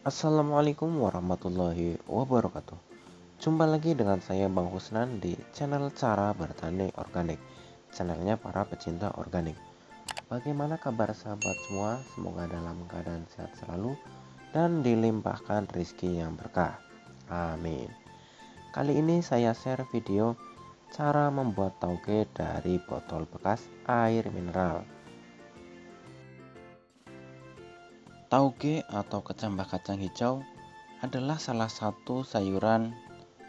Assalamualaikum warahmatullahi wabarakatuh. Jumpa lagi dengan saya Bang Husnan di channel Cara Bertani Organik, channelnya para pecinta organik. Bagaimana kabar sahabat semua? Semoga dalam keadaan sehat selalu dan dilimpahkan rezeki yang berkah. Amin. Kali ini saya share video cara membuat tauge dari botol bekas air mineral. Tauge atau kecambah kacang hijau adalah salah satu sayuran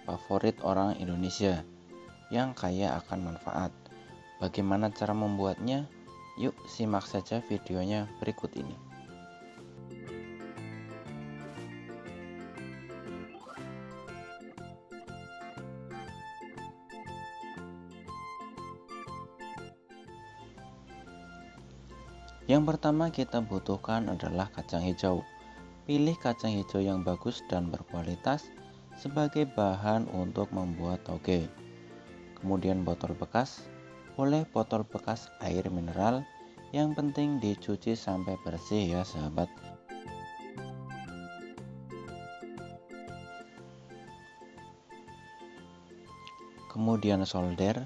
favorit orang Indonesia yang kaya akan manfaat. Bagaimana cara membuatnya? Yuk simak saja videonya berikut ini. Yang pertama kita butuhkan adalah kacang hijau. Pilih kacang hijau yang bagus dan berkualitas sebagai bahan untuk membuat tauge. Kemudian botol bekas, boleh botol bekas air mineral, yang penting dicuci sampai bersih ya sahabat. Kemudian solder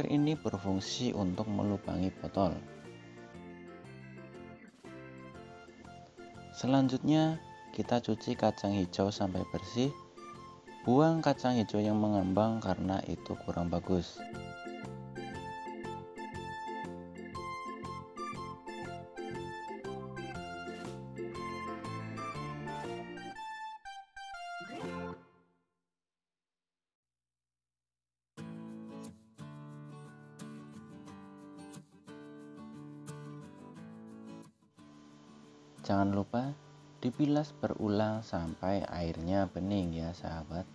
ini berfungsi untuk melubangi botol. Selanjutnya kita cuci kacang hijau sampai bersih. Buang kacang hijau yang mengambang karena itu kurang bagus. Jangan lupa dibilas berulang sampai airnya bening ya sahabat.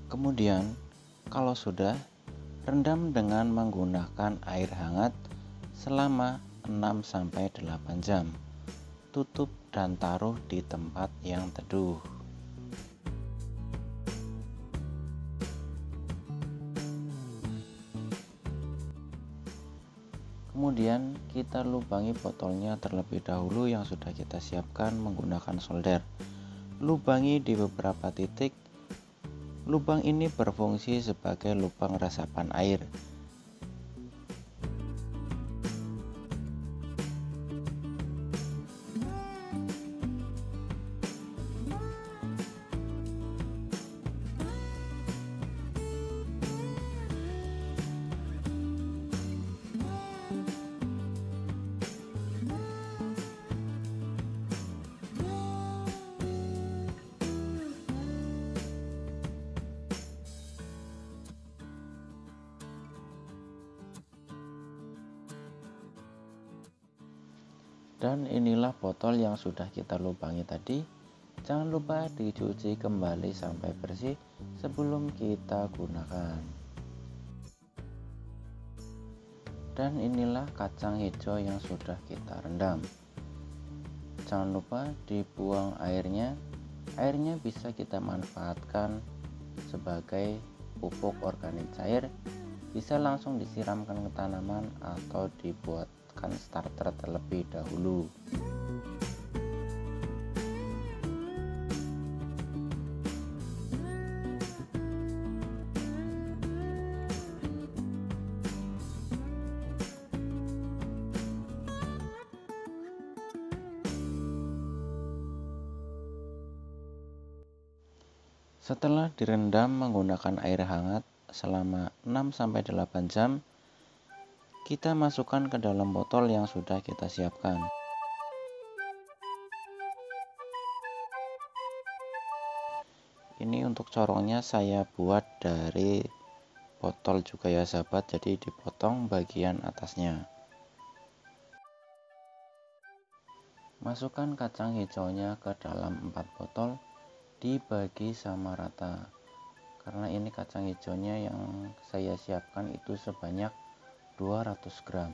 Kemudian kalau sudah, rendam dengan menggunakan air hangat selama 6-8 jam. Tutup dan taruh di tempat yang teduh. Kemudian kita lubangi botolnya terlebih dahulu yang sudah kita siapkan menggunakan solder. Lubangi di beberapa titik. Lubang ini berfungsi sebagai lubang resapan air. Dan inilah botol yang sudah kita lubangi tadi. Jangan lupa dicuci kembali sampai bersih sebelum kita gunakan. Dan inilah kacang hijau yang sudah kita rendam. Jangan lupa dibuang airnya. Airnya bisa kita manfaatkan sebagai pupuk organik cair. Bisa langsung disiramkan ke tanaman atau dibuatkan starter terlebih dahulu. Setelah direndam menggunakan air hangat selama 6-8 jam, kita masukkan ke dalam botol yang sudah kita siapkan. Ini untuk corongnya saya buat dari botol juga ya sahabat, jadi dipotong bagian atasnya. Masukkan kacang hijaunya ke dalam 4 botol, dibagi sama rata. Karena ini kacang hijaunya yang saya siapkan itu sebanyak 200 gram.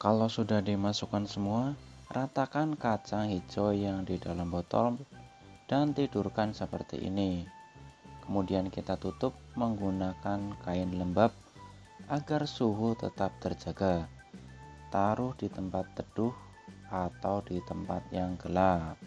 Kalau sudah dimasukkan semua, ratakan kacang hijau yang di dalam botol dan tidurkan seperti ini. Kemudian kita tutup menggunakan kain lembab agar suhu tetap terjaga. Taruh di tempat teduh atau di tempat yang gelap.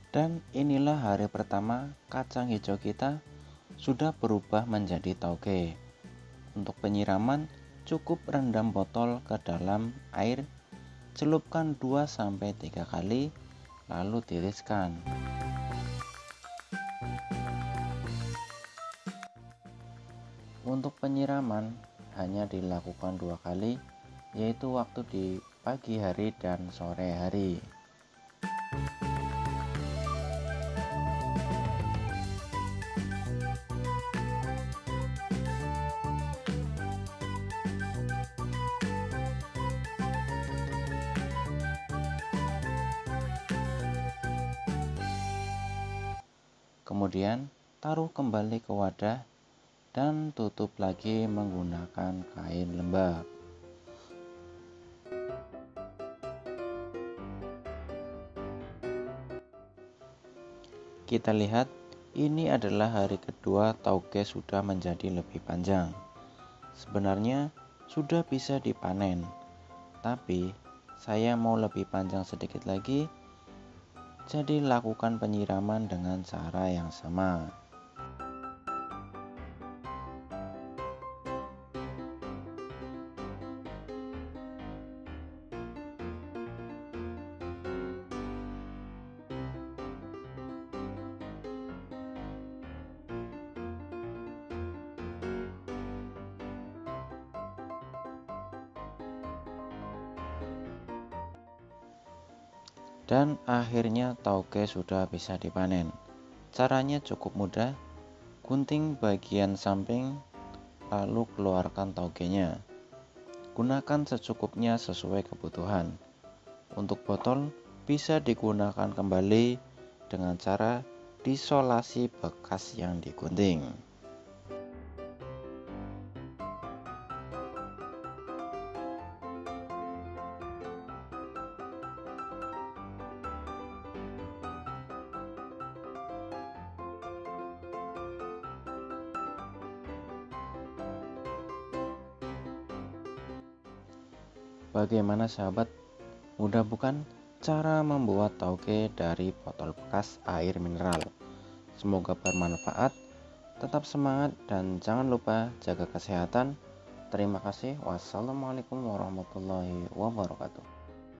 Dan inilah hari pertama kacang hijau kita sudah berubah menjadi tauge. Untuk penyiraman, cukup rendam botol ke dalam air, celupkan 2-3 kali, lalu tiriskan. Untuk penyiraman hanya dilakukan 2 kali, yaitu waktu di pagi hari dan sore hari. Kemudian taruh kembali ke wadah dan tutup lagi menggunakan kain lembab. Kita lihat ini adalah hari kedua tauge sudah menjadi lebih panjang. Sebenarnya sudah bisa dipanen, tapi saya mau lebih panjang sedikit lagi. Jadi lakukan penyiraman dengan cara yang sama. Dan akhirnya tauge sudah bisa dipanen. Caranya cukup mudah. Gunting bagian samping, lalu keluarkan taugenya. Gunakan secukupnya sesuai kebutuhan. Untuk botol bisa digunakan kembali dengan cara disolasi bekas yang digunting. Bagaimana sahabat? Mudah bukan cara membuat tauge dari botol bekas air mineral? Semoga bermanfaat. Tetap semangat dan jangan lupa jaga kesehatan. Terima kasih. Wassalamualaikum warahmatullahi wabarakatuh.